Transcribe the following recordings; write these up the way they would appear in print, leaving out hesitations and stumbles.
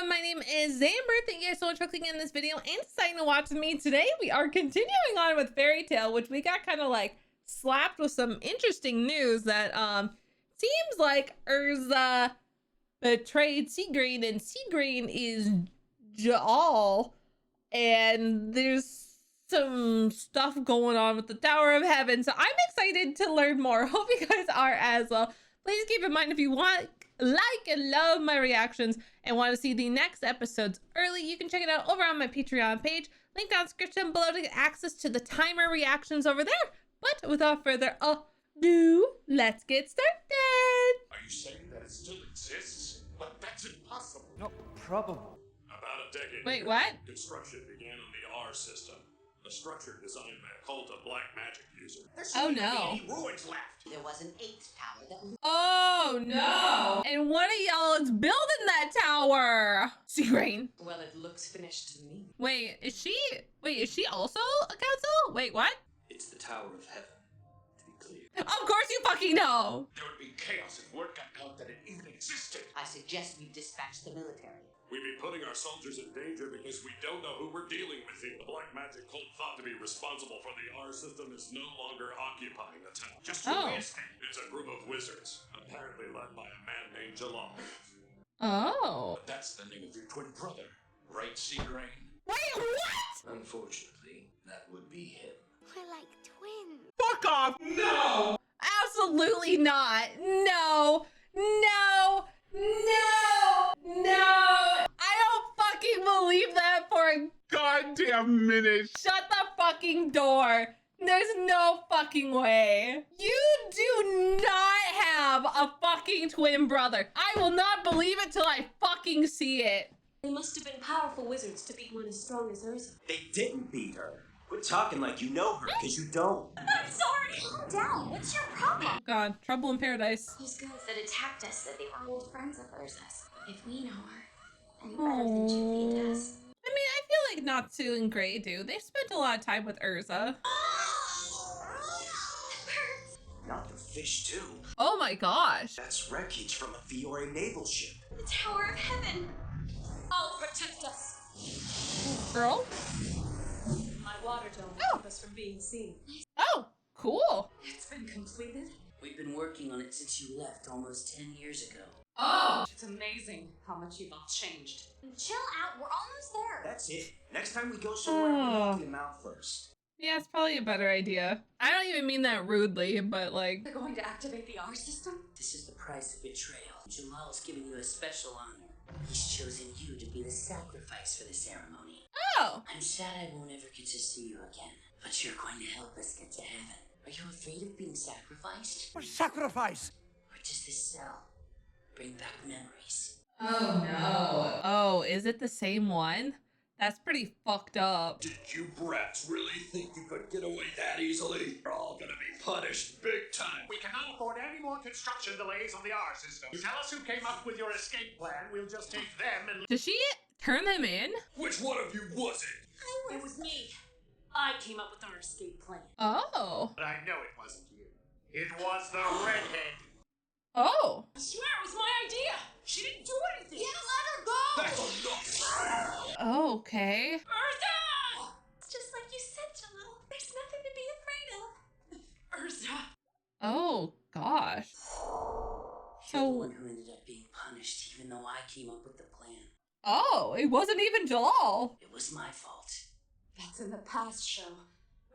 everyone, my name is Zamber. Thank you guys so much for clicking on this video and deciding to watch with me. Today we are continuing on with Fairy Tail, which we got kind of like slapped with some interesting news that seems like Erza betrayed Seagreen and Seagreen is Jellal, and there's some stuff going on with the Tower of Heaven, so I'm excited to learn more. Hope you guys are as well. Please keep in mind, if you want, like and love my reactions and want to see the next episodes early, you can check it out over on my Patreon page, link down in the description below to get access to the timer reactions over there. But without further ado, let's get started. Are you saying that it still exists? But that's impossible. Not probable. About a decade Wait, ago, what? construction began on the R system, a structure designed by a cult of black magic users. Oh no. Any ruins left. There was an 8th tower that... Oh no. And one of y'all is building that tower. Seagreen. Well, it looks finished to me. Wait, is she also a council? Wait, what? It's the Tower of Heaven, to be clear. Of course you fucking know. There would be chaos if word got out that it even existed. I suggest we dispatch the military. We'd be putting our soldiers in danger because we don't know who we're dealing with here. The black magic cult thought to be responsible for the R system is no longer occupying the town. Just who is it? It's a group of wizards, apparently led by a man named Jellal. Oh. But that's the name of your twin brother, right, Seagrain? Wait, what? Unfortunately, that would be him. We're like twins. Fuck off. No. Absolutely not. No. No. No. No. I don't fucking believe that for a Goddamn minute. shut the fucking door. There's no fucking way. You do not have a fucking twin brother. I will not believe it till I fucking see it. They must have been powerful wizards to beat one as strong as Erza. They didn't beat her. Quit talking like you know her, because you don't. I'm sorry! Calm down. What's your problem? God, trouble in paradise. Those guys that attacked us said they were old friends of Erza's. If we know her, any better than Chippy does. I mean, I feel like Natsu and Gray do. They spent a lot of time with Erza. Not the fish, too. Oh my gosh. That's wreckage from a Fiore naval ship. The Tower of Heaven! I'll protect us! Girl? My water dome will keep us from being seen. Oh, cool. It's been completed. We've been working on it since you left almost 10 years ago. Oh. It's amazing how much you've all changed. Chill out, we're almost there. That's it. Next time we go somewhere, we knock him out first. Yeah, it's probably a better idea. I don't even mean that rudely, but like... They're going to activate the R system? This is the price of betrayal. Jalal's giving you a special honor. He's chosen you to be the sacrifice for the ceremony. Oh. I'm sad I won't ever get to see you again, but you're going to help us get to heaven. Are you afraid of being sacrificed? Sacrifice! Or does this cell bring back memories? Oh no. Oh, is it the same one? That's pretty fucked up. Did you brats really think you could get away that easily? You're all gonna be punished big time. We cannot afford any more construction delays on the R system. You tell us who came up with your escape plan, we'll just take them and... Did she turn them in? Which one of you was it? It was me. I came up with our escape plan. Oh. But I know it wasn't you. It was the redhead. Oh. I swear it was my idea. She didn't do anything. Yeah, let her go! That's enough! Okay. Erza! It's just like you said, Jellal. There's nothing to be afraid of. Erza! Oh gosh. You're the So, one who ended up being punished, even though I came up with the plan. oh, it wasn't even Jellal. It was my fault. That's in the past, show.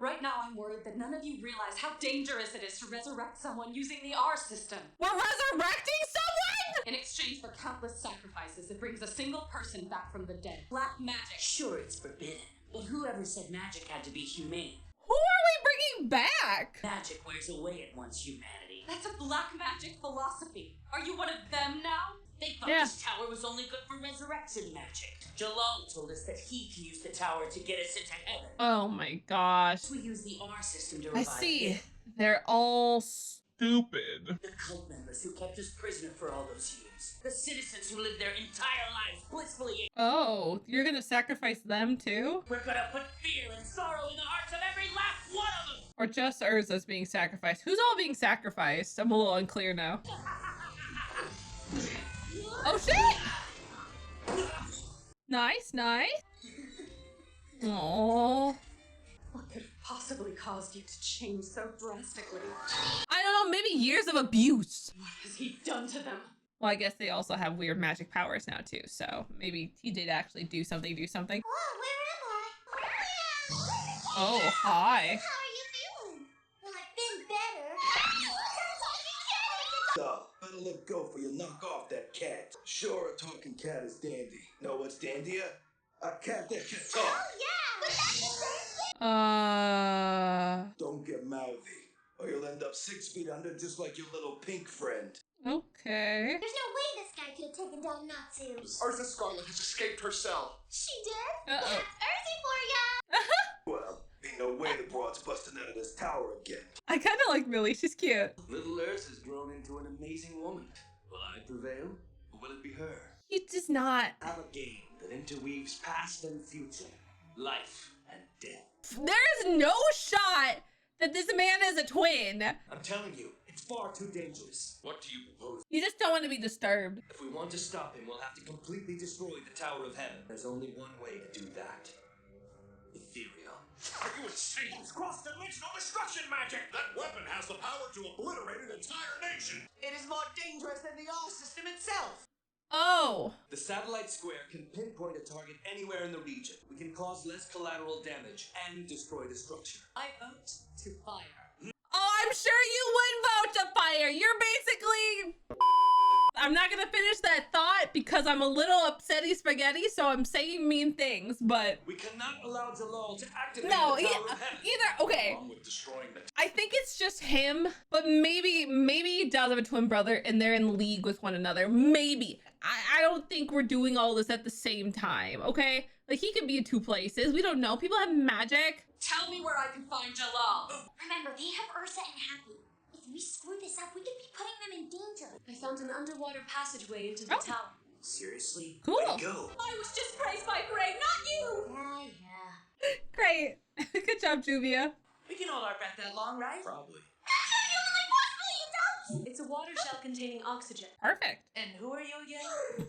Right now, I'm worried that none of you realize how dangerous it is to resurrect someone using the R system. We're resurrecting someone? In exchange for countless sacrifices, it brings a single person back from the dead. Black magic. Sure, it's forbidden, but whoever said magic had to be humane? Who are we bringing back? Magic wears away at one's humanity. That's a black magic philosophy. Are you one of them now? They thought Yeah. this tower was only good for resurrection magic. Jalal told us that he can use the tower to get us into heaven. Oh my gosh. We use the R system to I revive see. him. They're all stupid. The cult members who kept us prisoner for all those years. The citizens who lived their entire lives blissfully. Oh, you're gonna sacrifice them too? We're gonna put fear and sorrow in the hearts of every last one of them. Or just Erza's being sacrificed? Who's all being sacrificed? I'm a little unclear now. Oh shit! Nice, nice. Oh. What could have possibly caused you to change so drastically? I don't know, maybe years of abuse. What has he done to them? Well, I guess they also have weird magic powers now too, so maybe he did actually do something. Whoa, where am I? Oh, hi. How are you feeling? Well, I've been better. Better let go for you knock off that cat. Sure, a talking cat is dandy. Know what's dandier? A cat that can talk. Oh, yeah! But that's the same thing! Don't get mouthy, or you'll end up 6 feet under just like your little pink friend. Okay. There's no way this guy could have taken down Natsu. Erza Scarlet has escaped herself. She did? Uh-oh. That's Erza for ya! Well, ain't no way the broad's busting out of this tower again. I kind of like Millie. She's cute. Little Erza has grown into an amazing woman. Will I prevail, or will it be her? He does not. Have a game that interweaves past and future, life and death. There is no shot that this man is a twin. I'm telling you, it's far too dangerous. What do you propose? You just don't want to be disturbed. If we want to stop him, we'll have to completely destroy the Tower of Heaven. There's only one way to do that. Etherion. Are you insane? It's cross-dimensional destruction magic! That weapon has the power to obliterate an entire nation! It is more dangerous than the R system itself. Oh. The satellite square can pinpoint a target anywhere in the region. We can cause less collateral damage and destroy the structure. I vote to fire. Oh, I'm sure you would vote to fire. You're basically... I'm not going to finish that thought because I'm a little upsetty spaghetti, so I'm saying mean things, but... We cannot allow Jellal to activate No, the Tower of Heaven. either... Okay. Along with destroying the I think it's just him, but maybe he does have a twin brother and they're in league with one another. Maybe. I don't think we're doing all this at the same time, okay? Like, he could be in 2 places. We don't know. People have magic. Tell me where I can find Jellal. Remember, they have Erza and Happy. If we screw this up, we could be putting them in danger. I found an underwater passageway into the Oh. tower. Seriously? Cool. Way to go. I was just praised by Gray, not you! Yeah. Great. Good job, Juvia. We can hold our breath that long, right? Probably. It's a water shell containing oxygen. Perfect. And who are you again?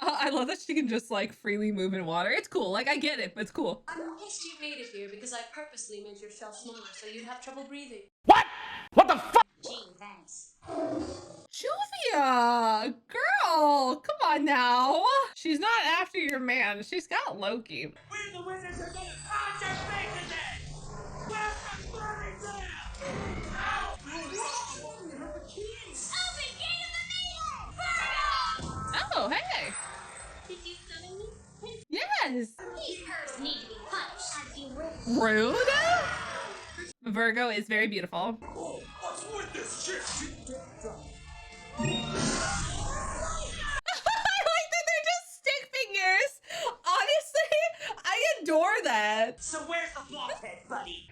I love that she can just, like, freely move in water. It's cool. Like, I get it, but it's cool. I'm pissed you made it here because I purposely made your shell smaller so you'd have trouble breathing. Gee, thanks. Juvia! Girl! Come on now. She's not after your man. She's got Loki. We're the wizards are gonna punch your face today! Where's the burning there? Ow! Open gate of the maiden! Virgo! Oh, hey. Did you summon me? Yes. These pervs need to be punished. As you wish. Rude? Virgo is very beautiful. Oh, what's with this shit? I like that they're just stick figures. Honestly, I adore that. So where's the flopphead, buddy?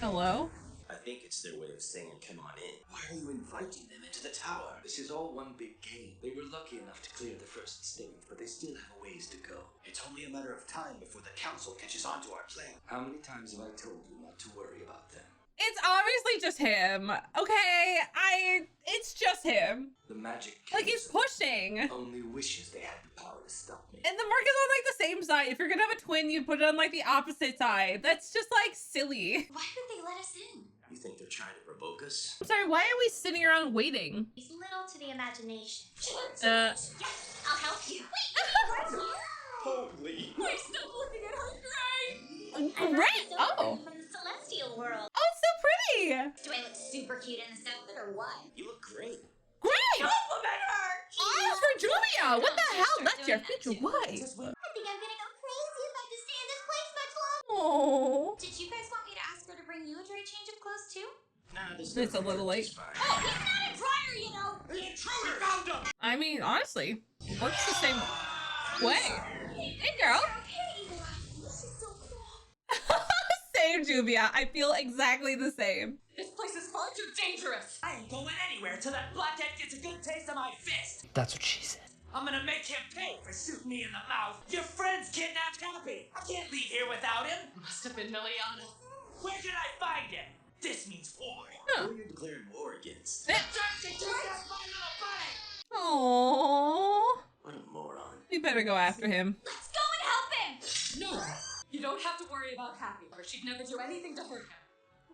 Hello? I think it's their way of saying, come on in. Why are you inviting them into the tower? This is all one big game. They were lucky enough to clear the first stage, but they still have a ways to go. It's only a matter of time before the council catches on to our plan. How many times have I told you not to worry about them? It's obviously just him. Okay, it's just him. The magic Like, he's council pushing. only wishes they had the power to stop me. And the mark is on, like, the same side. If you're gonna have a twin, you put it on, like, the opposite side. That's just, like, silly. Why would they let us in? You think they're trying to provoke us? I'm sorry, why are we sitting around waiting? It's little to the imagination. Yes, I'll help you. Wait, Holy. Wait, stop looking at her, Gray! Great! Oh. From the celestial world. Oh, it's so pretty! Do I look super cute in this outfit or what? You look great. Great! Compliment her! Eyes for Juvia! What the hell? That's your doing that future too. wife. I think I'm gonna go crazy if I have to stay in this place much longer. Oh. Did you guys want me to ask her to bring you a dry change of clothes too? Nah, this It's a little late. Fine. Oh, he's not a dryer, you know. The intruder found him! I mean, honestly, works the same way. Hey, girl. Okay. She's so cool. Same, Juvia. I feel exactly the same. This place is far too dangerous. I ain't going anywhere till that blackhead gets a good taste of my fist. That's what she said. I'm gonna make him pay for shooting me in the mouth. Your friend's kidnapped Happy. I can't leave here without him. Must have been Miliana. Where can I find him? This means war. Huh. Who are you declaring war against? Just to keep that my little buddy. Aww. We better go after him. Let's go and help him! No! You don't have to worry about Happy, or she'd never do anything to hurt him.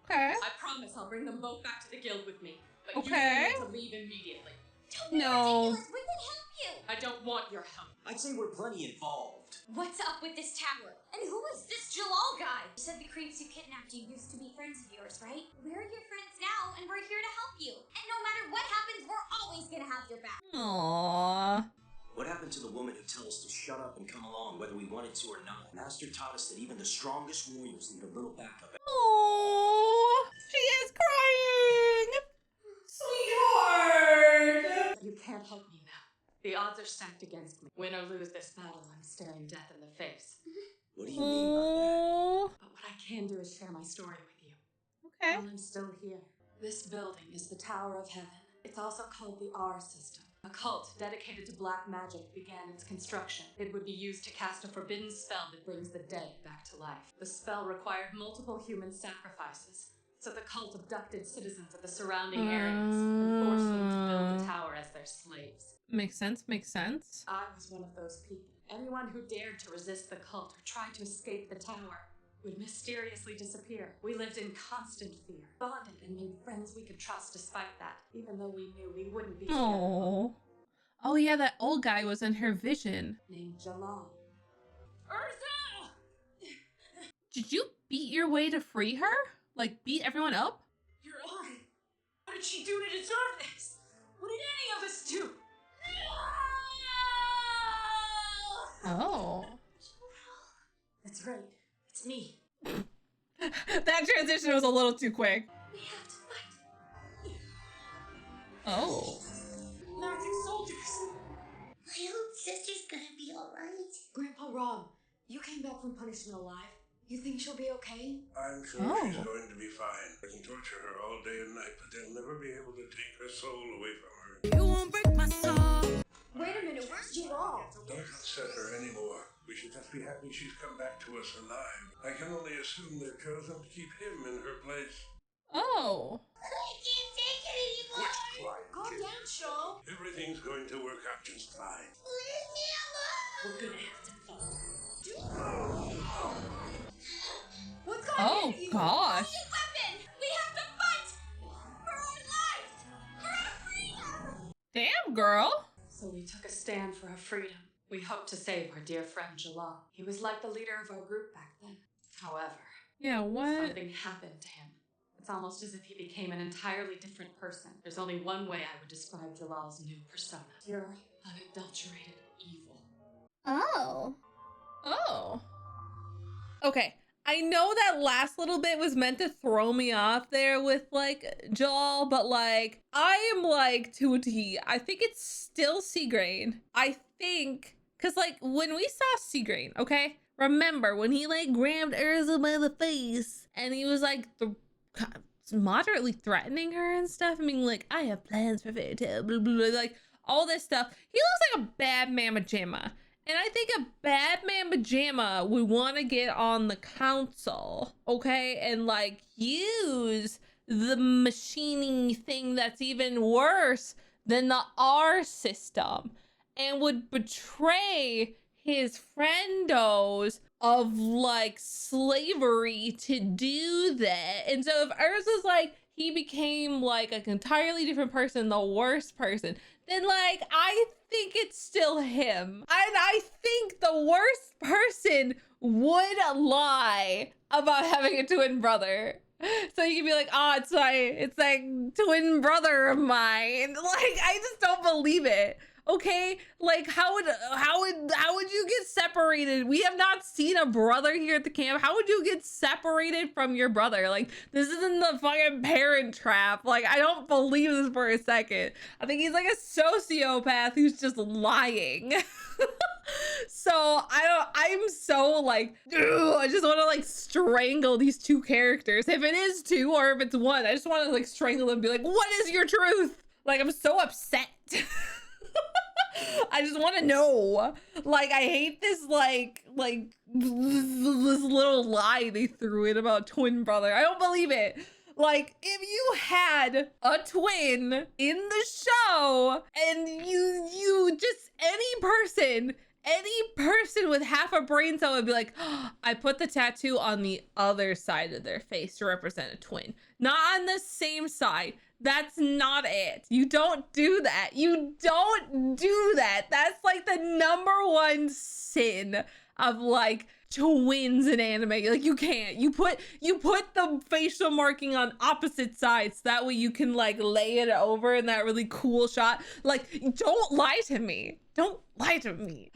Okay. I promise I'll bring them both back to the guild with me. But Okay. you need to leave immediately. Don't be No. ridiculous. We can help you. I don't want your help. I'd say we're plenty involved. What's up with this tower? And who is this Jellal guy? You said the creeps who kidnapped you used to be friends of yours, right? We're your friends now, and we're here to help you. And no matter what happens, we're always gonna have your back. Aww. What happened to the woman who tells us to shut up and come along whether we wanted to or not? Master taught us that even the strongest warriors need a little backup. Aww. She is crying. Sweetheart. You can't help me now. The odds are stacked against me. Win or lose this battle, I'm staring death in the face. What do you mean by that? Aww. But what I can do is share my story with you. Okay. While I'm still here. This building is the Tower of Heaven. It's also called the R System. A cult dedicated to black magic began its construction. It would be used to cast a forbidden spell that brings the dead back to life. The spell required multiple human sacrifices, so the cult abducted citizens of the surrounding areas and forced them to build the tower as their slaves. Makes sense, makes sense. I was one of those people. Anyone who dared to resist the cult or tried to escape the tower would mysteriously disappear. We lived in constant fear, bonded and made friends we could trust despite that, even though we knew we wouldn't be together. Oh. Oh yeah, that old guy was in her vision. Named Jellal. Erza! Did you beat your way to free her? Like, beat everyone up? Your eye! What did she do to deserve this? What did any of us do? Oh. That's right. It's me. That transition was a little too quick. We have to fight. Oh. Magic soldiers! My old sister's gonna be alright. Grandpa Rob, you came back from punishment alive. You think she'll be okay? I'm sure Oh. she's going to be fine. I can torture her all day and night, but they'll never be able to take her soul away from her. You won't break my soul. Wait a minute, where's Jellal? Don't upset her anymore. We should just be happy she's come back to us alive. I can only assume they've chosen to keep him in her place. Oh. I can't take it anymore. Calm down, Shaw. Everything's going to work out just fine. Leave me alone. We're gonna have to fight. What's going Oh on? gosh. Use a weapon. We have to fight for our lives, for our freedom. Damn, girl. So we took a stand for our freedom. We hoped to save our dear friend Jellal. He was like the leader of our group back then. However, Yeah, what? something happened to him. It's almost as if he became an entirely different person. There's only one way I would describe Jallal's new persona. Pure, unadulterated evil. Oh. Oh. Okay. I know that last little bit was meant to throw me off there with like Jellal, but like I am like to a T. I think it's still Seagrain. I think because like when we saw Seagrain, okay, remember when he like grabbed Erza by the face and he was like moderately threatening her and stuff. I mean, like, I have plans for Fairy Tail, blah, blah, blah, like all this stuff. He looks like a bad mamma jamma. And I think a bad mamma jamma would want to get on the council, okay? And like use the machining thing that's even worse than the R system and would betray his friendos of like slavery to do that. And so if Erza's like he became like an entirely different person, the worst person, then like I think it's still him. And I think the worst person would lie about having a twin brother. So you can be like, oh, it's like twin brother of mine. Like, I just don't believe it. Okay, like how would you get separated? We have not seen a brother here at the camp. How would you get separated from your brother? Like, this isn't the fucking Parent Trap. Like, I don't believe this for a second. I think he's like a sociopath who's just lying. So I'm so like, I just want to like strangle these two characters. If it is two or if it's one, I just want to like strangle them and be like, what is your truth? Like, I'm so upset. I just want to know. Like, I hate this like this little lie they threw in about twin brother. I don't believe it. Like, if you had a twin in the show and you just any person any person with half a brain cell would be like, oh, I put the tattoo on the other side of their face to represent a twin, not on the same side. That's not it. You don't do that. You don't do that. That's like the number one sin of like twins in anime. Like you can't. You put the facial marking on opposite sides. So that way you can like lay it over in that really cool shot. Like, don't lie to me. Don't lie to me.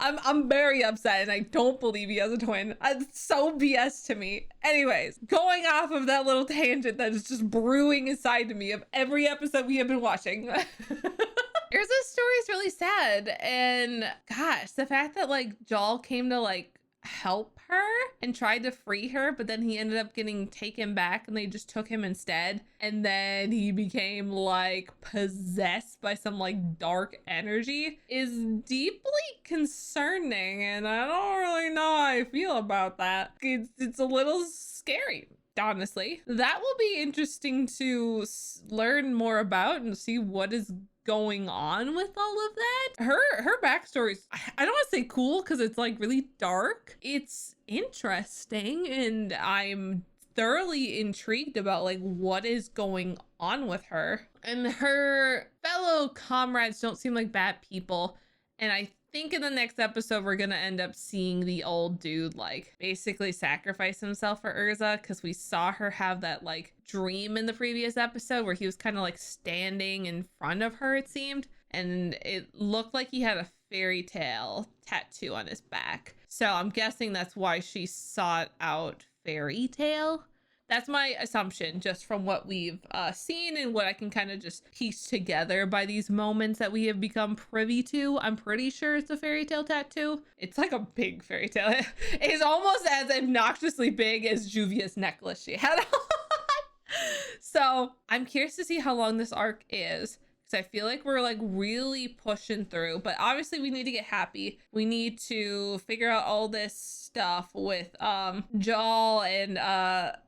I'm very upset and I don't believe he has a twin. It's so BS to me. Anyways, going off of that little tangent that is just brewing inside of me of every episode we have been watching. Erza's story is really sad, and gosh, the fact that like Jellal came to like help her and tried to free her, but then he ended up getting taken back and they just took him instead, and then he became like possessed by some like dark energy is deeply concerning, and I don't really know how I feel about that. It's a little scary, honestly. That will be interesting to learn more about and see what is going on with all of that. Her backstory's, I don't want to say cool because it's like really dark. It's interesting and I'm thoroughly intrigued about like what is going on with her. And her fellow comrades don't seem like bad people. And I think in the next episode we're gonna end up seeing the old dude like basically sacrifice himself for Erza, because we saw her have that like dream in the previous episode where he was kind of like standing in front of her, it seemed, and it looked like he had a fairy tale tattoo on his back. So I'm guessing that's why she sought out fairy tale. That's my assumption just from what we've seen and what I can kind of just piece together by these moments that we have become privy to. I'm pretty sure it's a fairy tale tattoo. It's like a big fairy tale. It's almost as obnoxiously big as Juvia's necklace she had on. So I'm curious to see how long this arc is, because I feel like we're like really pushing through, but obviously we need to get happy. We need to figure out all this stuff with Jellal and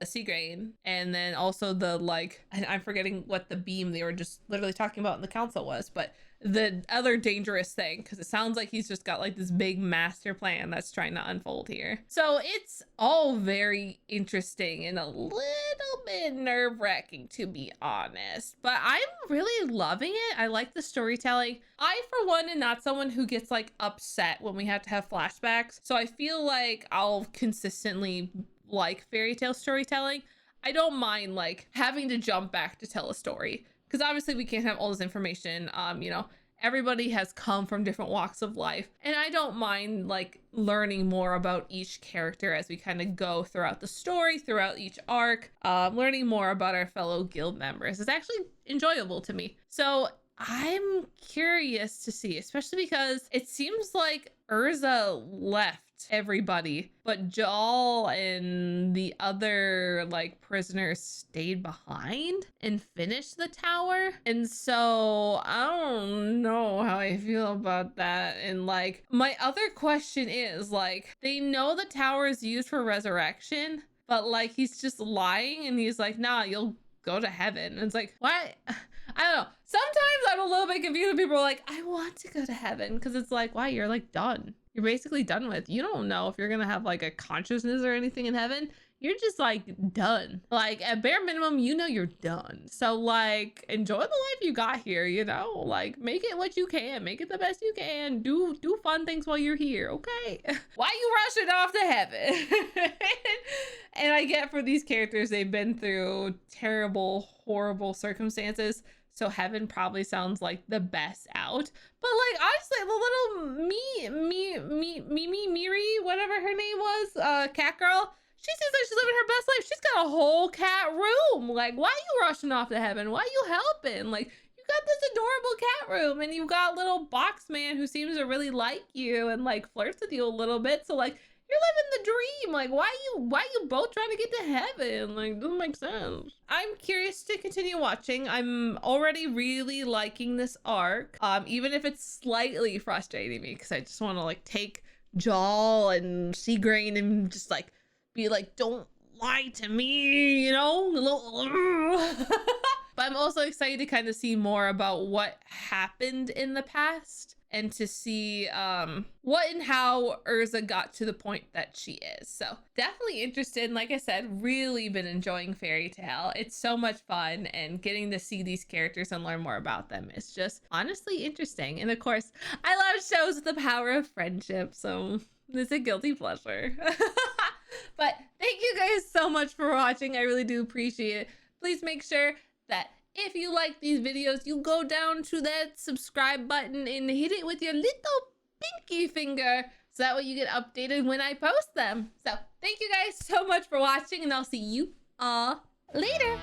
Seagrain, and then also the like, and I'm forgetting what the beam they were just literally talking about in the council was, but the other dangerous thing, because it sounds like he's just got like this big master plan that's trying to unfold here. So it's all very interesting and a little bit nerve-wracking, to be honest, but I'm really loving it. I like the storytelling. I, for one, am not someone who gets like upset when we have to have flashbacks, so I feel like I'll consistently like fairy tale storytelling. I don't mind like having to jump back to tell a story, because obviously we can't have all this information. You know, everybody has come from different walks of life, and I don't mind like learning more about each character as we kind of go throughout the story, throughout each arc. Learning more about our fellow guild members is actually enjoyable to me. So I'm curious to see, especially because it seems like Erza left everybody, but Jellal and the other like prisoners stayed behind and finished the tower. And so I don't know how I feel about that. And like my other question is like, they know the tower is used for resurrection, but like he's just lying and he's like, nah, you'll go to heaven. And it's like, what? I don't know. Sometimes I'm a little bit confused when people are like, I want to go to heaven, because it's like, why? You're like done. You're basically done with. You don't know if you're gonna have like a consciousness or anything in heaven. You're just like done. Like at bare minimum, you know you're done. So like enjoy the life you got here, you know? Like make it what you can, make it the best you can. Do fun things while you're here, okay? Why you rushing off to heaven? And I get for these characters, they've been through terrible, horrible circumstances. So heaven probably sounds like the best out. But like honestly, the little Miri, whatever her name was, cat girl, she seems like she's living her best life. She's got a whole cat room. Like, why you rushing off to heaven? Why you helping? Like, you got this adorable cat room, and you got little box man who seems to really like you and like flirts with you a little bit. So like, you're living the dream. Like, why you both trying to get to heaven? Like, doesn't make sense. I'm curious to continue watching. I'm already really liking this arc, even if it's slightly frustrating me, because I just want to like take Jellal and Seagrain and just like be like, don't lie to me, you know? But I'm also excited to kind of see more about what happened in the past, and to see what and how Erza got to the point that she is. So definitely interested. Like I said, really been enjoying Fairy Tail. It's so much fun, and getting to see these characters and learn more about them is just honestly interesting. And of course, I love shows with the power of friendship, so it's a guilty pleasure. But thank you guys so much for watching. I really do appreciate it. Please make sure that if you like these videos, you go down to that subscribe button and hit it with your little pinky finger, so that way you get updated when I post them. So thank you guys so much for watching, and I'll see you all later.